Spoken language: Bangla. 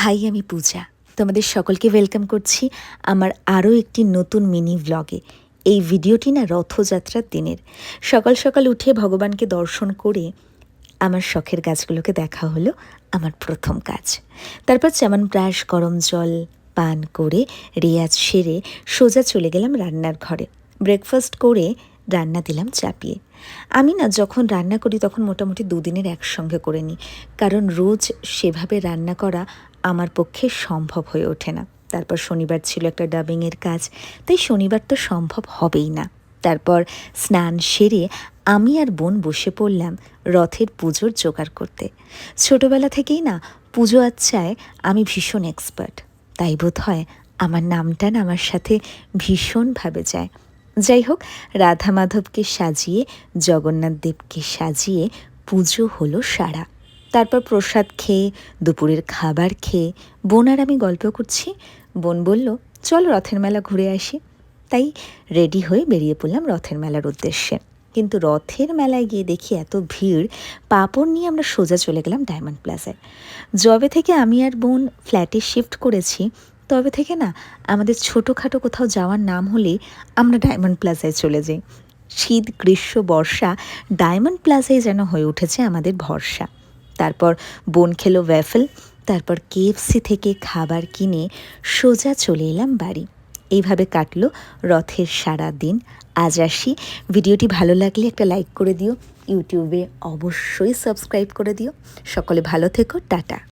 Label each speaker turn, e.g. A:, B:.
A: হাই, আমি পূজা। তোমাদের সকলকে ওয়েলকাম করছি আমার আরও একটি নতুন মিনি ব্লগে। এই ভিডিওটি না রথযাত্রার দিনের। সকাল সকাল উঠে ভগবানকে দর্শন করে আমার শখের গাছগুলোকে দেখা হলো আমার প্রথম কাজ। তারপর চ্যবনপ্রাশ, গরম জল পান করে রেয়াজ সেরে সোজা চলে গেলাম রান্নার ঘরে। ব্রেকফাস্ট করে রান্না দিলাম চাপিয়ে। আমি না যখন রান্না করি তখন মোটামুটি দুদিনের একসঙ্গে করে নিই, কারণ রোজ সেভাবে রান্না করা আমার পক্ষে সম্ভব হয়ে ওঠে না। তারপর শনিবার ছিল একটা ডাবিংয়ের কাজ, তাই শনিবার তো সম্ভব হবেই না। তারপর স্নান সেরে আমি আর বোন বসে পড়লাম রথের পুজোর জোগাড় করতে। ছোটবেলা থেকেই না পুজো আচ্চায় আমি ভীষণ এক্সপার্ট, তাই বোধ হয় আমার নামটা না আমার সাথে ভীষণভাবে যায়। যাই হোক, রাধা মাধবকে সাজিয়ে জগন্নাথ দেবকে সাজিয়ে পুজো হলো সারা। তারপর প্রসাদ খেয়ে দুপুরের খাবার খেয়ে বোন আর আমি গল্প করছি। বোন বলল, চল রথের মেলা ঘুরে আসি। তাই রেডি হয়ে বেরিয়ে পড়লাম রথের মেলার উদ্দেশ্যে। কিন্তু রথের মেলায় গিয়ে দেখি এত ভিড়, পাপড় নিয়ে আমরা সোজা চলে গেলাম ডায়মন্ড প্লাজায়। যবে থেকে আমি আর বোন ফ্ল্যাটে শিফট করেছি তবে থেকে না আমাদের ছোটোখাটো কোথাও যাওয়ার নাম হলেই আমরা ডায়মন্ড প্লাজায় চলে যাই। শীত, গ্রীষ্ম, বর্ষা ডায়মন্ড প্লাজায় যেন হয়ে উঠেছে আমাদের ভরসা। তারপর বোন খেলো ওয়াফেল, তারপর কেএফসি থেকে খাবার কিনে সোজা চলে এলাম বাড়ি। এইভাবে কাটলো রথের সারা দিন। আজ আসি। ভিডিওটি ভালো লাগলে একটা লাইক করে দিও, ইউটিউবে অবশ্যই সাবস্ক্রাইব করে দিও। সকলে ভালো থেকো, টাটা।